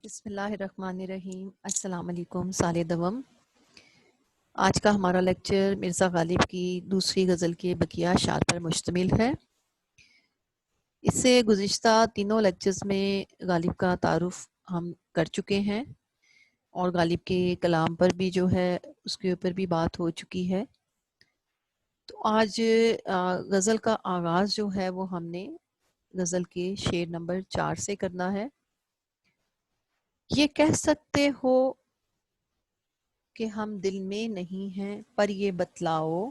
بسم اللہ الرحمن الرحیم۔ السلام علیکم سال دوم۔ آج کا ہمارا لیکچر مرزا غالب کی دوسری غزل کے بقیہ اشعار پر مشتمل ہے۔ اس سے گزشتہ تینوں لیکچرز میں غالب کا تعارف ہم کر چکے ہیں اور غالب کے کلام پر بھی جو ہے اس کے اوپر بھی بات ہو چکی ہے۔ تو آج غزل کا آغاز جو ہے وہ ہم نے غزل کے شعر نمبر 4 سے کرنا ہے۔ یہ کہہ سکتے ہو کہ ہم دل میں نہیں ہیں پر یہ بتلاؤ،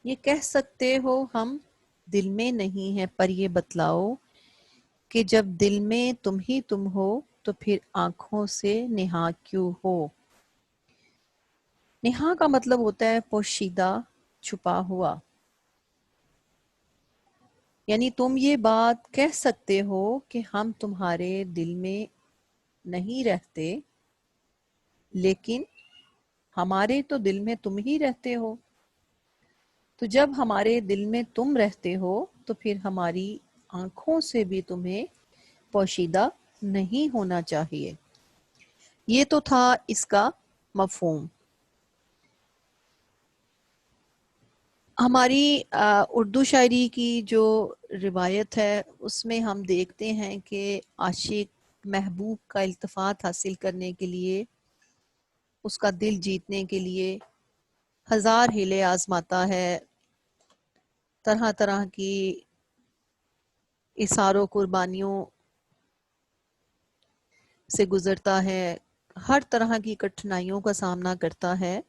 یہ کہہ سکتے ہو ہم دل میں نہیں ہیں پر یہ بتلاؤ کہ جب دل میں تم ہی تم ہو تو پھر آنکھوں سے نہا کیوں ہو۔ نہا کا مطلب ہوتا ہے پوشیدہ، چھپا ہوا، یعنی تم یہ بات کہہ سکتے ہو کہ ہم تمہارے دل میں نہیں رہتے، لیکن ہمارے تو دل میں تم ہی رہتے ہو۔ تو جب ہمارے دل میں تم رہتے ہو تو پھر ہماری آنکھوں سے بھی تمہیں پوشیدہ نہیں ہونا چاہیے۔ یہ تو تھا اس کا مفہوم۔ ہماری اردو شاعری کی جو روایت ہے اس میں ہم دیکھتے ہیں کہ عاشق محبوب کا التفات حاصل کرنے کے لیے، اس کا دل جیتنے کے لیے ہزار ہیلے آزماتا ہے، طرح طرح کی اثار و قربانیوں سے گزرتا ہے، ہر طرح کی کٹھنائیوں کا سامنا کرتا ہے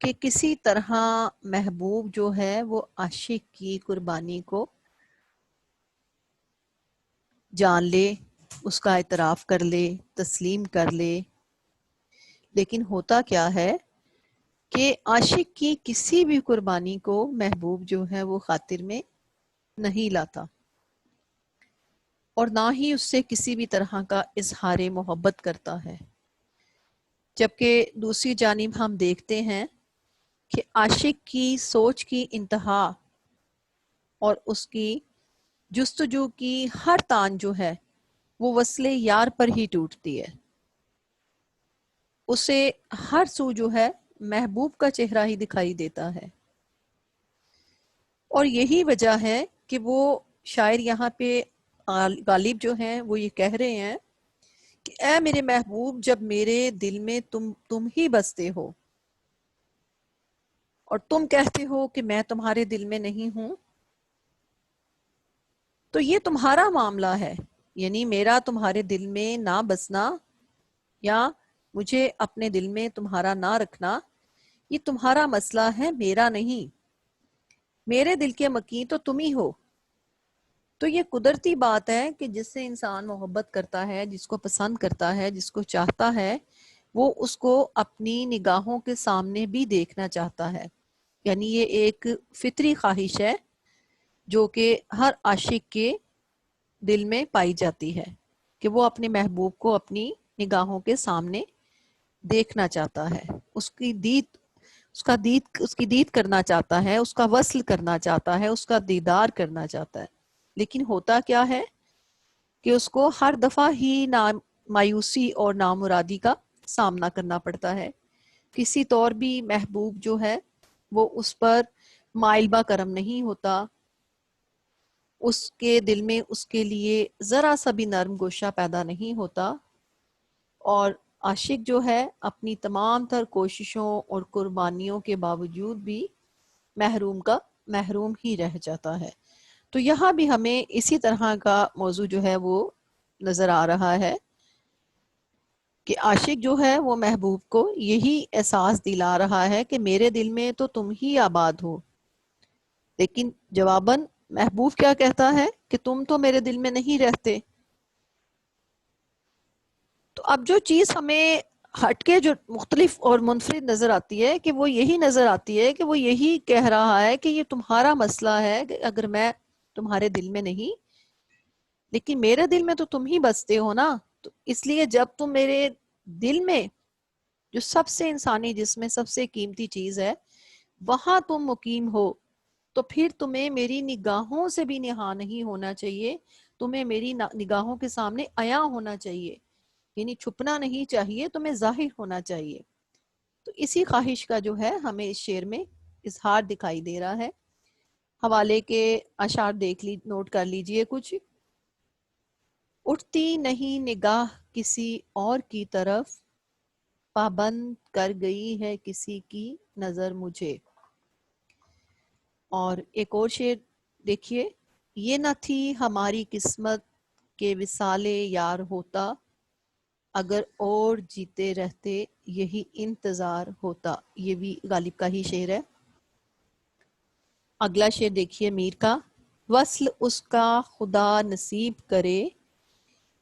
کہ کسی طرح محبوب جو ہے وہ عاشق کی قربانی کو جان لے، اس کا اعتراف کر لے، تسلیم کر لے۔ لیکن ہوتا کیا ہے کہ عاشق کی کسی بھی قربانی کو محبوب جو ہے وہ خاطر میں نہیں لاتا اور نہ ہی اس سے کسی بھی طرح کا اظہار محبت کرتا ہے۔ جبکہ دوسری جانب ہم دیکھتے ہیں کہ عاشق کی سوچ کی انتہا اور اس کی جستجو کی ہر تان جو ہے وہ وصل یار پر ہی ٹوٹتی ہے۔ اسے ہر سو جو ہے محبوب کا چہرہ ہی دکھائی دیتا ہے، اور یہی وجہ ہے کہ وہ شاعر یہاں پہ غالب جو ہیں وہ یہ کہہ رہے ہیں کہ اے میرے محبوب، جب میرے دل میں تم ہی بستے ہو اور تم کہتے ہو کہ میں تمہارے دل میں نہیں ہوں، تو یہ تمہارا معاملہ ہے، یعنی میرا تمہارے دل میں نہ بسنا یا مجھے اپنے دل میں تمہارا نہ رکھنا یہ تمہارا مسئلہ ہے، میرا نہیں۔ میرے دل کے مکین تو تم ہی ہو۔ تو یہ قدرتی بات ہے کہ جس سے انسان محبت کرتا ہے، جس کو پسند کرتا ہے، جس کو چاہتا ہے، وہ اس کو اپنی نگاہوں کے سامنے بھی دیکھنا چاہتا ہے۔ یعنی یہ ایک فطری خواہش ہے جو کہ ہر عاشق کے دل میں پائی جاتی ہے کہ وہ اپنے محبوب کو اپنی نگاہوں کے سامنے دیکھنا چاہتا ہے، اس کی دید کرنا چاہتا ہے، اس کا وصل کرنا چاہتا ہے، اس کا دیدار کرنا چاہتا ہے۔ لیکن ہوتا کیا ہے کہ اس کو ہر دفعہ ہی مایوسی اور نامرادی کا سامنا کرنا پڑتا ہے۔ کسی طور بھی محبوب جو ہے وہ اس پر مائل کرم نہیں ہوتا، اس کے دل میں اس کے لیے ذرا سا بھی نرم گوشہ پیدا نہیں ہوتا، اور عاشق جو ہے اپنی تمام تر کوششوں اور قربانیوں کے باوجود بھی محروم ہی رہ جاتا ہے۔ تو یہاں بھی ہمیں اسی طرح کا موضوع جو ہے وہ نظر آ رہا ہے کہ عاشق جو ہے وہ محبوب کو یہی احساس دلا رہا ہے کہ میرے دل میں تو تم ہی آباد ہو، لیکن جواباً محبوب کیا کہتا ہے کہ تم تو میرے دل میں نہیں رہتے۔ تو اب جو چیز ہمیں ہٹ کے جو مختلف اور منفرد نظر آتی ہے کہ وہ یہی نظر آتی ہے کہ وہ یہی کہہ رہا ہے کہ یہ تمہارا مسئلہ ہے کہ اگر میں تمہارے دل میں نہیں، لیکن میرے دل میں تو تم ہی بستے ہو نا، تو اس لیے جب تم میرے دل میں جو سب سے انسانی جسم میں سب سے قیمتی چیز ہے وہاں تم مقیم ہو، تو پھر تمہیں میری نگاہوں سے بھی نہا نہیں ہونا چاہیے، تمہیں میری نگاہوں کے سامنے عیاں ہونا چاہیے، یعنی چھپنا نہیں چاہیے، تمہیں ظاہر ہونا چاہیے۔ تو اسی خواہش کا جو ہے ہمیں اس شعر میں اظہار دکھائی دے رہا ہے۔ حوالے کے اشعار نوٹ کر لیجئے کچھ۔ اٹھتی نہیں نگاہ کسی اور کی طرف، پابند کر گئی ہے کسی کی نظر مجھے۔ اور ایک اور شعر دیکھیے، یہ نہ تھی ہماری قسمت کہ وصال یار ہوتا، اگر اور جیتے رہتے یہی انتظار ہوتا۔ یہ بھی غالب کا ہی شعر ہے۔ اگلا شعر دیکھیے میر کا، وصل اس کا خدا نصیب کرے،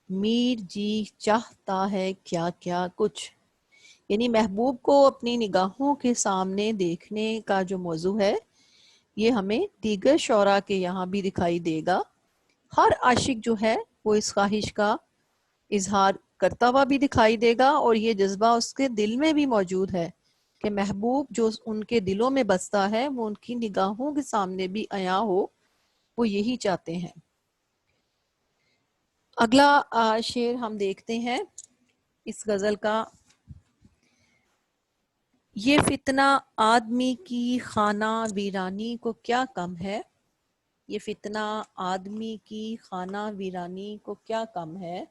میر جی چاہتا ہے کیا کیا کچھ۔ یعنی محبوب کو اپنی نگاہوں کے سامنے دیکھنے کا جو موضوع ہے، یہ ہمیں دیگر شعراء کے یہاں بھی دکھائی دے گا۔ ہر عاشق جو ہے وہ اس خواہش کا اظہار کرتا ہوا بھی دکھائی دے گا، اور یہ جذبہ اس کے دل میں بھی موجود ہے کہ محبوب جو ان کے دلوں میں بستا ہے وہ ان کی نگاہوں کے سامنے بھی عیاں ہو، وہ یہی چاہتے ہیں۔ اگلا شعر ہم دیکھتے ہیں اس غزل کا، یہ فتنہ آدمی کی خانہ ویرانی کو کیا کم ہے، یہ فتنہ آدمی کی خانہ ویرانی کو کیا کم ہے،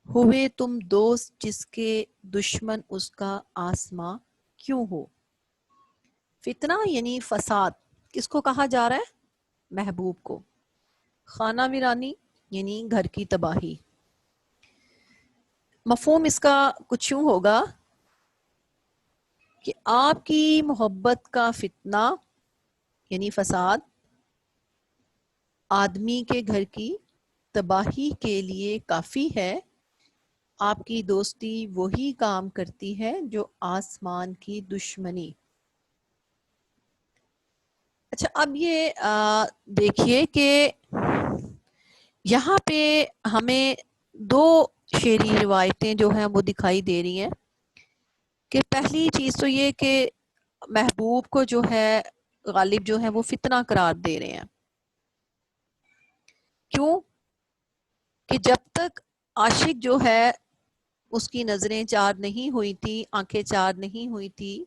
ہوئے تم دوست جس کے دشمن اس کا آسماں کیوں ہو۔ فتنہ یعنی فساد، کس کو کہا جا رہا ہے؟ محبوب کو۔ خانہ ویرانی یعنی گھر کی تباہی۔ مفہوم اس کا کچھ یوں ہوگا کہ آپ کی محبت کا فتنہ یعنی فساد آدمی کے گھر کی تباہی کے لیے کافی ہے، آپ کی دوستی وہی کام کرتی ہے جو آسمان کی دشمنی۔ اچھا، اب یہ دیکھیے کہ یہاں پہ ہمیں دو شعری روایتیں جو ہیں وہ دکھائی دے رہی ہیں کہ پہلی چیز تو یہ کہ محبوب کو جو ہے غالب جو ہے وہ فتنہ قرار دے رہے ہیں۔ کیوں؟ کہ جب تک عاشق جو ہے اس کی نظریں چار نہیں ہوئی تھی، آنکھیں چار نہیں ہوئی تھی،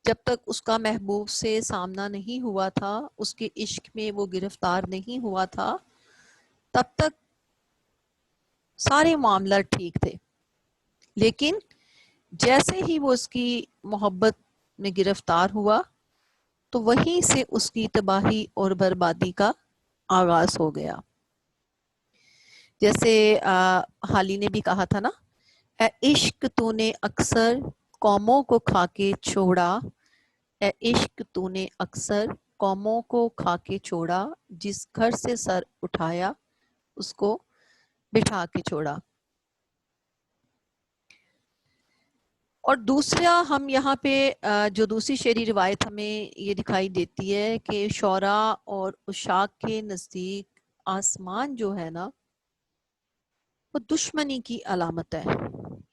جب تک اس کا محبوب سے سامنا نہیں ہوا تھا، اس کے عشق میں وہ گرفتار نہیں ہوا تھا، تب تک سارے معاملات ٹھیک تھے۔ لیکن جیسے ہی وہ اس کی محبت میں گرفتار ہوا تو وہیں سے اس کی تباہی اور بربادی کا آغاز ہو گیا۔ جیسے حالی نے بھی کہا تھا نا، اے عشق تو نے اکثر قوموں کو کھا کے چھوڑا، اے عشق تو نے اکثر قوموں کو کھا کے چھوڑا، جس گھر سے سر اٹھایا اس کو بٹھا کے چھوڑا۔ اور دوسرا ہم یہاں پہ جو دوسری شعری روایت ہمیں یہ دکھائی دیتی ہے کہ شعراء اور عشاق کے نزدیک آسمان جو ہے نا وہ دشمنی کی علامت ہے،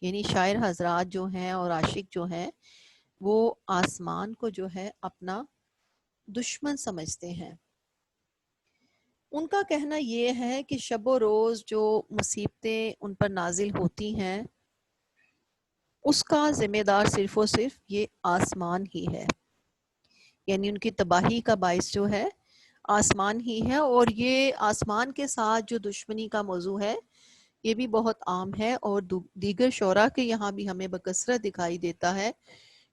یعنی شاعر حضرات جو ہیں اور عاشق جو ہیں وہ آسمان کو جو ہے اپنا دشمن سمجھتے ہیں۔ ان کا کہنا یہ ہے کہ شب و روز جو مصیبتیں ان پر نازل ہوتی ہیں اس کا ذمہ دار صرف و صرف یہ آسمان ہی ہے، یعنی ان کی تباہی کا باعث جو ہے آسمان ہی ہے۔ اور یہ آسمان کے ساتھ جو دشمنی کا موضوع ہے یہ بھی بہت عام ہے، اور دیگر شعراء کے یہاں بھی ہمیں بکثرت دکھائی دیتا ہے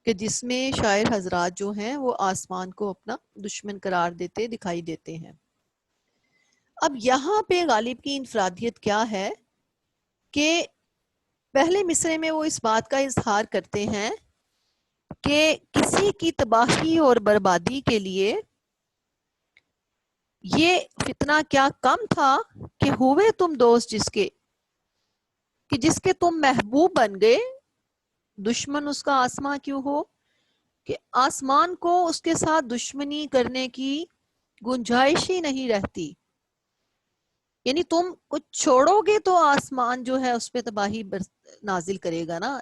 کہ جس میں شاعر حضرات جو ہیں وہ آسمان کو اپنا دشمن قرار دیتے دکھائی دیتے ہیں۔ اب یہاں پہ غالب کی انفرادیت کیا ہے کہ پہلے مصرعے میں وہ اس بات کا اظہار کرتے ہیں کہ کسی کی تباہی اور بربادی کے لیے یہ فتنہ کیا کم تھا کہ ہوئے تم دوست جس کے تم محبوب بن گئے، دشمن اس کا آسماں کیوں ہو، کہ آسمان کو اس کے ساتھ دشمنی کرنے کی گنجائش ہی نہیں رہتی۔ یعنی تم کچھ چھوڑو گے تو آسمان جو ہے اس پہ تباہی نازل کرے گا نا،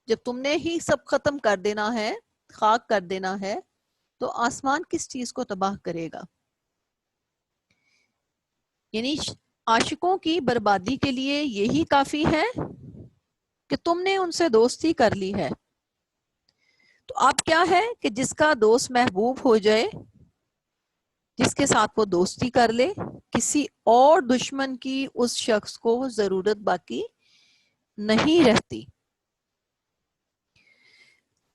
جب تم نے ہی سب ختم کر دینا ہے، خاک کر دینا ہے، تو آسمان کس چیز کو تباہ کرے گا۔ یعنی عاشقوں کی بربادی کے لیے یہی کافی ہے کہ تم نے ان سے دوستی کر لی ہے. تو اب کیا ہے کہ جس کا دوست محبوب ہو جائے، جس کے ساتھ وہ دوستی کر لے، کسی اور دشمن کی اس شخص کو ضرورت باقی نہیں رہتی.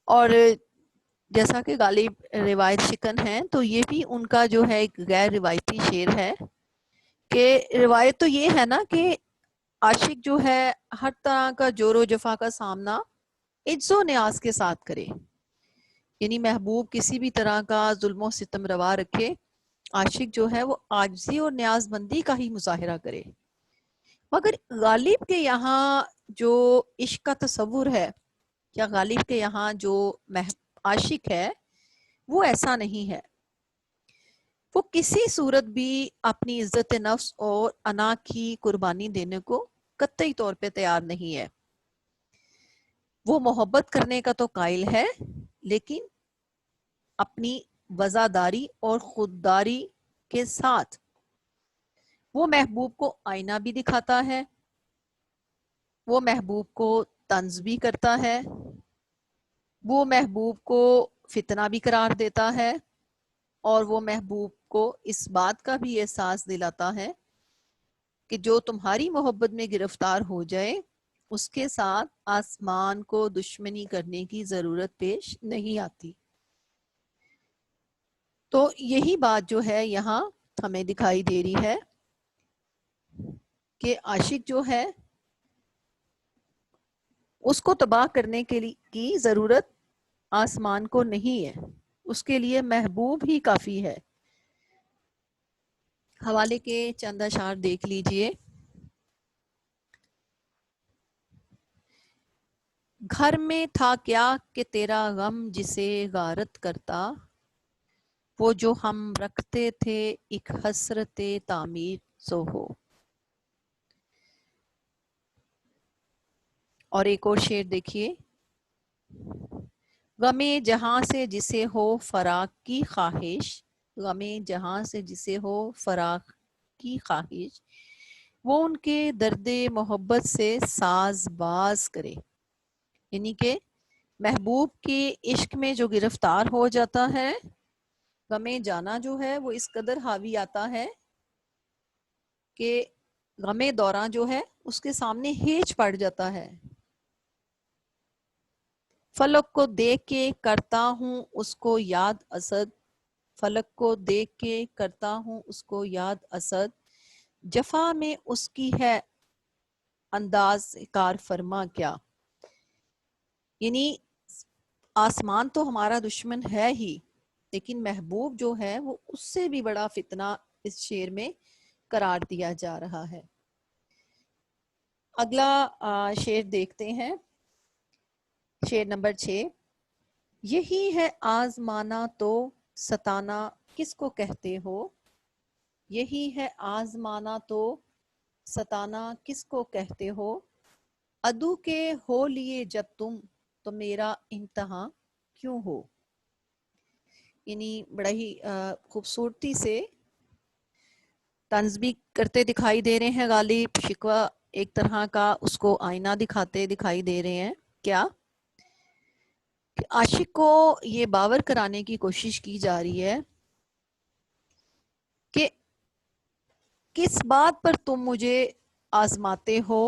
اور جیسا کہ غالب روایت شکن ہے، تو یہ بھی ان کا جو ہے ایک غیر روایتی شعر ہے کہ روایت تو یہ ہے نا کہ عاشق جو ہے ہر طرح کا جور و جفا کا سامنا عجز و نیاز کے ساتھ کرے. یعنی محبوب کسی بھی طرح کا ظلم و ستم روا رکھے، عاشق جو ہے وہ عاجزی اور نیاز مندی کا ہی مظاہرہ کرے. مگر غالب کے یہاں جو عشق کا تصور ہے، یا غالب کے یہاں جو عاشق ہے، وہ ایسا نہیں ہے. وہ کسی صورت بھی اپنی عزت نفس اور انا کی قربانی دینے کو قطعی طور پہ تیار نہیں ہے. وہ محبت کرنے کا تو قائل ہے، لیکن اپنی وزاداری اور خودداری کے ساتھ وہ محبوب کو آئینہ بھی دکھاتا ہے، وہ محبوب کو طنز بھی کرتا ہے، وہ محبوب کو فتنہ بھی قرار دیتا ہے، اور وہ محبوب کو اس بات کا بھی احساس دلاتا ہے کہ جو تمہاری محبت میں گرفتار ہو جائے اس کے ساتھ آسمان کو دشمنی کرنے کی ضرورت پیش نہیں آتی. تو یہی بات جو ہے یہاں ہمیں دکھائی دے رہی ہے کہ عاشق جو ہے اس کو تباہ کرنے کے لیے کی ضرورت آسمان کو نہیں ہے، اس کے لیے محبوب ہی کافی ہے. حوالے کے چند اشعار دیکھ لیجئے. گھر میں تھا کیا کہ تیرا غم جسے غارت کرتا، وہ جو ہم رکھتے تھے ایک حسرت تعمیر سو ہو. اور ایک اور شعر دیکھیے. غم جہاں سے جسے ہو فراق کی خواہش، غم جہاں سے جسے ہو فراق کی خواہش، وہ ان کے درد محبت سے ساز باز کرے. یعنی کہ محبوب کے عشق میں جو گرفتار ہو جاتا ہے، غم جانا جو ہے وہ اس قدر حاوی آتا ہے کہ غم دوراں جو ہے اس کے سامنے ہیج پڑ جاتا ہے. فلک کو دیکھ کے کرتا ہوں اس کو یاد اسد، فلک کو دیکھ کے کرتا ہوں اس کو یاد اسد، جفا میں اس کی ہے انداز کار فرما کیا. یعنی آسمان تو ہمارا دشمن ہے ہی، لیکن محبوب جو ہے وہ اس سے بھی بڑا فتنہ اس شعر میں قرار دیا جا رہا ہے. اگلا شعر دیکھتے ہیں، شعر نمبر 6. یہی ہے آزمانا تو ستانا کس کو کہتے ہو، یہی ہے آزمانا تو ستانا کس کو کہتے ہو، عدو کے ہو لیے جب تم تو میرا امتحان کیوں ہو. یعنی بڑا ہی خوبصورتی سے طنز بھی کرتے دکھائی دے رہے ہیں غالب. شکوہ ایک طرح کا اس کو آئینہ دکھاتے دکھائی دے رہے ہیں. کیا کہ عاشق کو یہ باور کرانے کی کوشش کی جا رہی ہے کہ کس بات پر تم مجھے آزماتے ہو.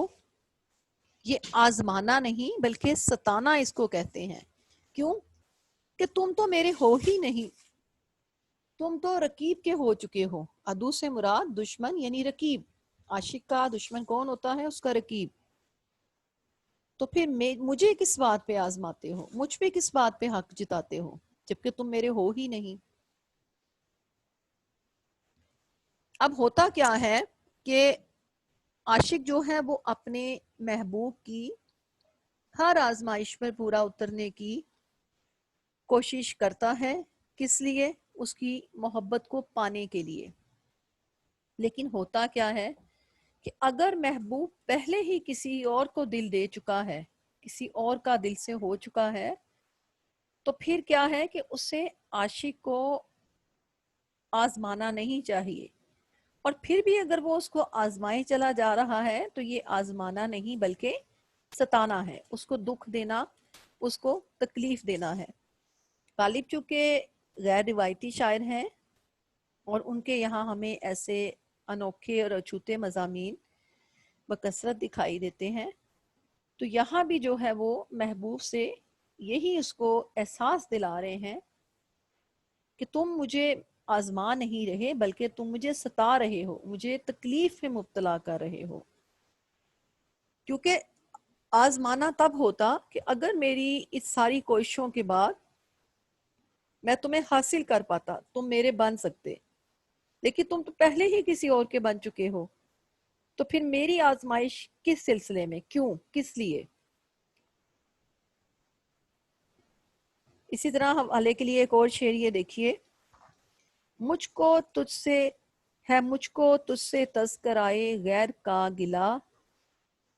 یہ آزمانا نہیں بلکہ ستانا اس کو کہتے ہیں. کیوں کہ تم تو میرے ہو ہی نہیں، تم تو رقیب کے ہو چکے ہو. عدو سے مراد دشمن یعنی رقیب. عاشق کا دشمن کون ہوتا ہے؟ اس کا رقیب. تو پھر مجھے کس بات پہ آزماتے ہو، مجھ پہ کس بات پہ حق جتاتے ہو جبکہ تم میرے ہو ہی نہیں. اب ہوتا کیا ہے کہ عاشق جو ہے وہ اپنے محبوب کی ہر آزمائش پر پورا اترنے کی کوشش کرتا ہے. کس لیے؟ اس کی محبت کو پانے کے لیے. لیکن ہوتا کیا ہے کہ اگر محبوب پہلے ہی کسی اور کو دل دے چکا ہے، کسی اور کا دل سے ہو چکا ہے، تو پھر کیا ہے کہ اسے عاشق کو آزمانا نہیں چاہیے. اور پھر بھی اگر وہ اس کو آزمائے چلا جا رہا ہے تو یہ آزمانا نہیں بلکہ ستانا ہے، اس کو دکھ دینا، اس کو تکلیف دینا ہے۔ غالب چونکہ غیر روایتی شاعر ہیں اور ان کے یہاں ہمیں ایسے انوکھے اور اچھوتے مضامین بکثرت دکھائی دیتے ہیں، تو یہاں بھی جو ہے وہ محبوب سے یہی اس کو احساس دلا رہے ہیں کہ تم مجھے آزما نہیں رہے بلکہ تم مجھے ستا رہے ہو، مجھے تکلیف میں مبتلا کر رہے ہو۔ کیونکہ آزمانا تب ہوتا کہ اگر میری اس ساری کوششوں کے بعد میں تمہیں حاصل کر پاتا، تم میرے بن سکتے، لیکن تم تو پہلے ہی کسی اور کے بن چکے ہو، تو پھر میری آزمائش کس سلسلے میں، کیوں، کس لیے؟ اسی طرح حوالے کے لیے ایک اور شعر یہ دیکھیے، مجھ کو تجھ سے تذکرائے غیر کا گلا،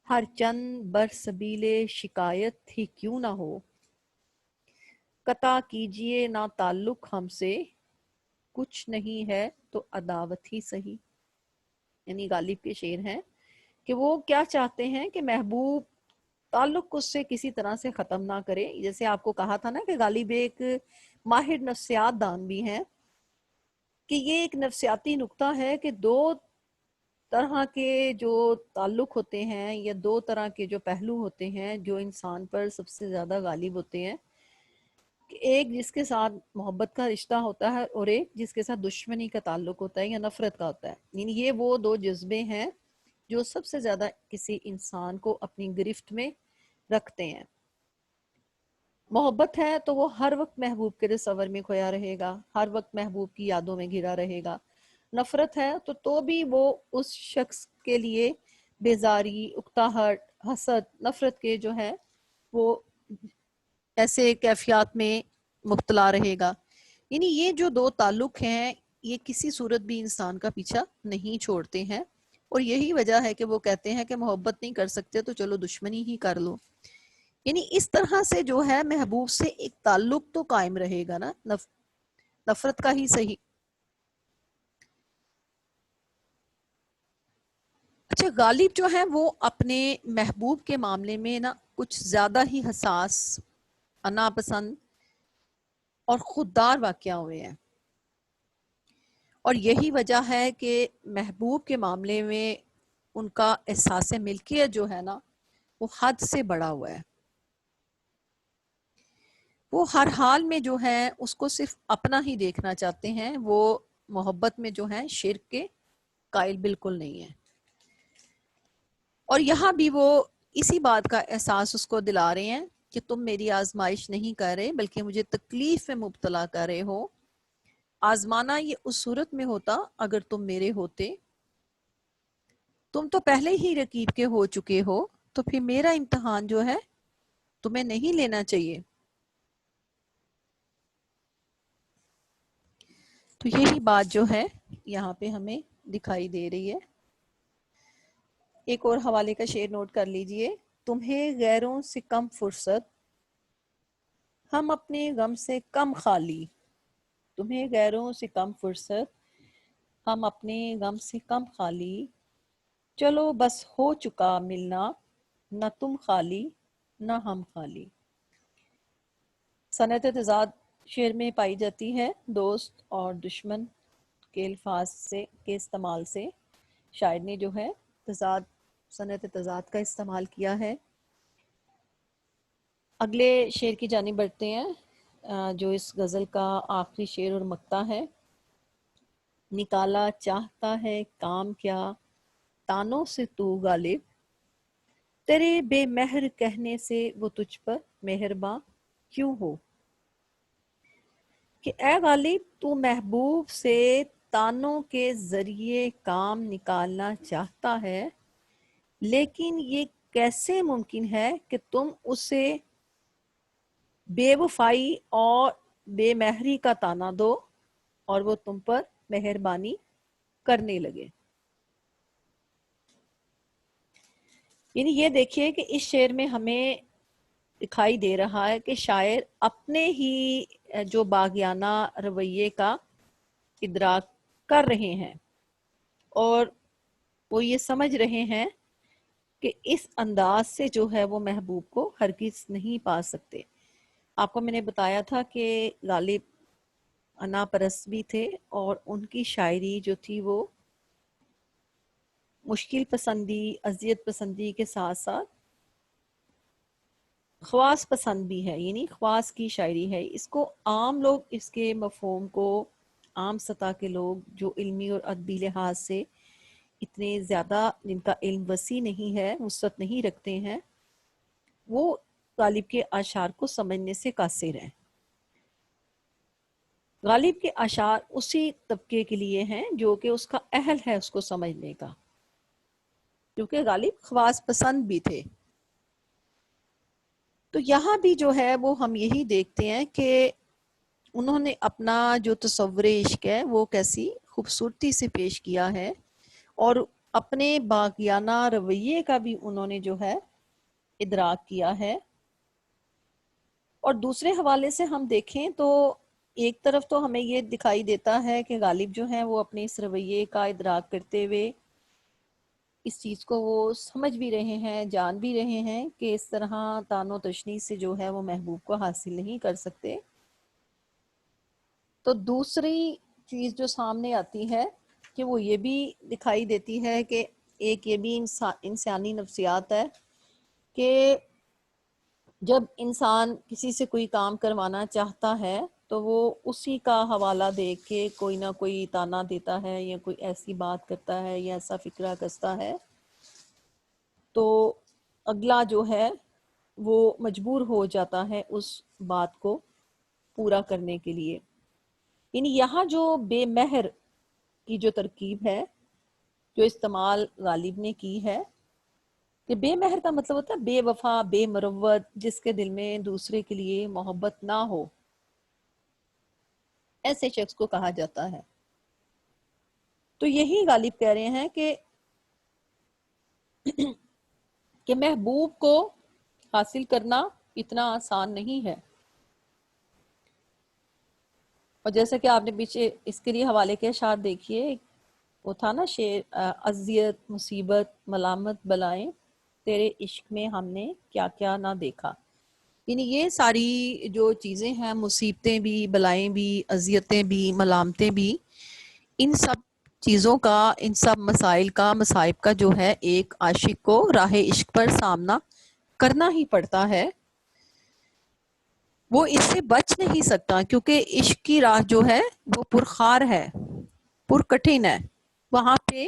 ہر چند برسبیل شکایت ہی کیوں نہ ہو، قطع کیجئے نہ تعلق ہم سے، کچھ نہیں ہے تو عداوت ہی سہی۔ یعنی غالب کے شعر ہیں کہ وہ کیا چاہتے ہیں کہ محبوب تعلق اس سے کسی طرح سے ختم نہ کرے۔ جیسے آپ کو کہا تھا نا کہ غالب ایک ماہر نفسیات دان بھی ہیں، کہ یہ ایک نفسیاتی نقطہ ہے کہ دو طرح کے جو تعلق ہوتے ہیں یا دو طرح کے جو پہلو ہوتے ہیں جو انسان پر سب سے زیادہ غالب ہوتے ہیں، کہ ایک جس کے ساتھ محبت کا رشتہ ہوتا ہے اور ایک جس کے ساتھ دشمنی کا تعلق ہوتا ہے یا نفرت کا ہوتا ہے۔ یعنی یہ وہ دو جذبے ہیں جو سب سے زیادہ کسی انسان کو اپنی گرفت میں رکھتے ہیں۔ محبت ہے تو وہ ہر وقت محبوب کے تصور میں کھویا رہے گا، ہر وقت محبوب کی یادوں میں گھرا رہے گا۔ نفرت ہے تو بھی وہ اس شخص کے لیے بیزاری، اکتاہٹ، حسد، نفرت کے جو ہے وہ ایسے کیفیات میں مبتلا رہے گا۔ یعنی یہ جو دو تعلق ہیں یہ کسی صورت بھی انسان کا پیچھا نہیں چھوڑتے ہیں، اور یہی وجہ ہے کہ وہ کہتے ہیں کہ محبت نہیں کر سکتے تو چلو دشمنی ہی کر لو۔ یعنی اس طرح سے جو ہے محبوب سے ایک تعلق تو قائم رہے گا نا، نفرت کا ہی صحیح۔ اچھا، غالب جو ہے وہ اپنے محبوب کے معاملے میں نا کچھ زیادہ ہی حساس، ناپسند اور خوددار واقعہ ہوئے ہیں، اور یہی وجہ ہے کہ محبوب کے معاملے میں ان کا احساس ملکیت جو ہے نا وہ حد سے بڑا ہوا ہے۔ وہ ہر حال میں جو ہے اس کو صرف اپنا ہی دیکھنا چاہتے ہیں، وہ محبت میں جو ہیں شرک کے قائل بالکل نہیں ہے۔ اور یہاں بھی وہ اسی بات کا احساس اس کو دلا رہے ہیں کہ تم میری آزمائش نہیں کر رہے بلکہ مجھے تکلیف میں مبتلا کر رہے ہو۔ آزمانا یہ اس صورت میں ہوتا اگر تم میرے ہوتے، تم تو پہلے ہی رقیب کے ہو چکے ہو، تو پھر میرا امتحان جو ہے تمہیں نہیں لینا چاہیے۔ تو یہی بات جو ہے یہاں پہ ہمیں دکھائی دے رہی ہے۔ ایک اور حوالے کا شعر نوٹ کر لیجئے، تمہیں غیروں سے کم فرصت، ہم اپنے غم سے کم خالی، تمہیں غیروں سے کم فرصت، ہم اپنے غم سے کم خالی، چلو بس ہو چکا ملنا، نہ تم خالی نہ ہم خالی۔ صنعت تضاد شعر میں پائی جاتی ہے، دوست اور دشمن کے الفاظ کے استعمال سے شاعر نے جو ہے صنعت تضاد کا استعمال کیا ہے۔ اگلے شعر کی جانب بڑھتے ہیں، جو اس غزل کا آخری شعر اور مقطع ہے۔ نکالا چاہتا ہے کام کیا تانوں سے تو غالب، تیرے بے مہر کہنے سے وہ تجھ پر مہرباں کیوں ہو۔ کہ اے غالب تو محبوب سے تانوں کے ذریعے کام نکالنا چاہتا ہے، لیکن یہ کیسے ممکن ہے کہ تم اسے بے وفائی اور بے مہری کا تانا دو اور وہ تم پر مہربانی کرنے لگے۔ یعنی یہ دیکھیے کہ اس شعر میں ہمیں دکھائی دے رہا ہے کہ شاعر اپنے ہی جو باغیانہ رویے کا ادراک کر رہے ہیں، اور وہ یہ سمجھ رہے ہیں کہ اس انداز سے جو ہے وہ محبوب کو ہرگز نہیں پا سکتے۔ آپ کو میں نے بتایا تھا کہ غالب انا پرست بھی تھے، اور ان کی شاعری جو تھی وہ مشکل پسندی، اذیت پسندی کے ساتھ ساتھ خواص پسند بھی ہے، یعنی خواص کی شاعری ہے۔ اس کو عام لوگ، اس کے مفہوم کو عام سطح کے لوگ جو علمی اور ادبی لحاظ سے اتنے زیادہ، جن کا علم وسیع نہیں ہے، وسعت نہیں رکھتے ہیں، وہ غالب کے اشعار کو سمجھنے سے قاصر ہیں۔ غالب کے اشعار اسی طبقے کے لیے ہیں جو کہ اس کا اہل ہے اس کو سمجھنے کا، کیونکہ غالب خواص پسند بھی تھے۔ تو یہاں بھی جو ہے وہ ہم یہی دیکھتے ہیں کہ انہوں نے اپنا جو تصور عشق ہے وہ کیسی خوبصورتی سے پیش کیا ہے، اور اپنے باغیانہ رویے کا بھی انہوں نے جو ہے ادراک کیا ہے۔ اور دوسرے حوالے سے ہم دیکھیں تو ایک طرف تو ہمیں یہ دکھائی دیتا ہے کہ غالب جو ہیں وہ اپنے اس رویے کا ادراک کرتے ہوئے اس چیز کو وہ سمجھ بھی رہے ہیں، جان بھی رہے ہیں کہ اس طرح تان و تشنیع سے جو ہے وہ محبوب کو حاصل نہیں کر سکتے۔ تو دوسری چیز جو سامنے آتی ہے کہ وہ یہ بھی دکھائی دیتی ہے کہ ایک یہ بھی انسانی نفسیات ہے کہ جب انسان کسی سے کوئی کام کروانا چاہتا ہے تو وہ اسی کا حوالہ دے کے کوئی نہ کوئی تانا دیتا ہے، یا کوئی ایسی بات کرتا ہے یا ایسا فکرہ کستا ہے، تو اگلا جو ہے وہ مجبور ہو جاتا ہے اس بات کو پورا کرنے کے لیے۔ یعنی یہاں جو بے مہر کی جو ترکیب ہے، جو استعمال غالب نے کی ہے، کہ بے مہر کا مطلب ہوتا ہے بے وفا، بے مروت، جس کے دل میں دوسرے کے لیے محبت نہ ہو، ایسے شخص کو کہا جاتا ہے۔ تو یہی غالب کہہ رہے ہیں کہ محبوب کو حاصل کرنا اتنا آسان نہیں ہے۔ اور جیسا کہ آپ نے پیچھے اس کے لیے حوالے کے اشعار دیکھیے، وہ تھا نا شعر، اذیت، مصیبت، ملامت، بلائیں، تیرے عشق میں ہم نے کیا کیا نہ دیکھا۔ یعنی یہ ساری جو چیزیں ہیں، مصیبتیں بھی، بلائیں بھی، اذیتیں بھی، ملامتیں بھی، ان سب چیزوں کا، ان سب مسائل کا، مصائب کا جو ہے ایک عاشق کو راہ عشق پر سامنا کرنا ہی پڑتا ہے۔ وہ اس سے بچ نہیں سکتا، کیونکہ عشق کی راہ جو ہے وہ پرخار ہے، پرکٹھن ہے۔ وہاں پہ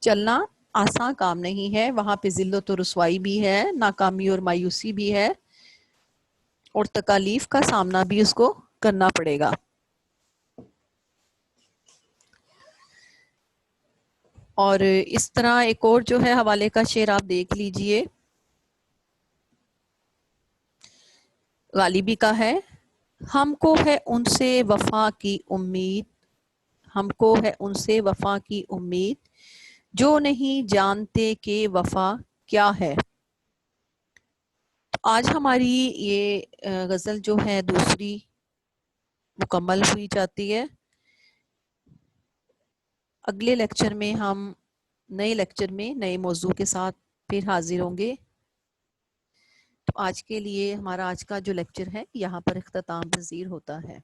چلنا آسان کام نہیں ہے، وہاں پہ ذلت و رسوائی بھی ہے، ناکامی اور مایوسی بھی ہے، اور تکالیف کا سامنا بھی اس کو کرنا پڑے گا۔ اور اس طرح ایک اور جو ہے حوالے کا شعر آپ دیکھ لیجئے، غالبی کا ہے: ہم کو ہے ان سے وفا کی امید، ہم کو ہے ان سے وفا کی امید، جو نہیں جانتے کہ وفا کیا ہے۔ آج ہماری یہ غزل جو ہے دوسری مکمل ہوئی جاتی ہے۔ اگلے لیکچر میں ہم نئے لیکچر میں نئے موضوع کے ساتھ پھر حاضر ہوں گے۔ تو آج کے لیے ہمارا آج کا جو لیکچر ہے یہاں پر اختتام پذیر ہوتا ہے۔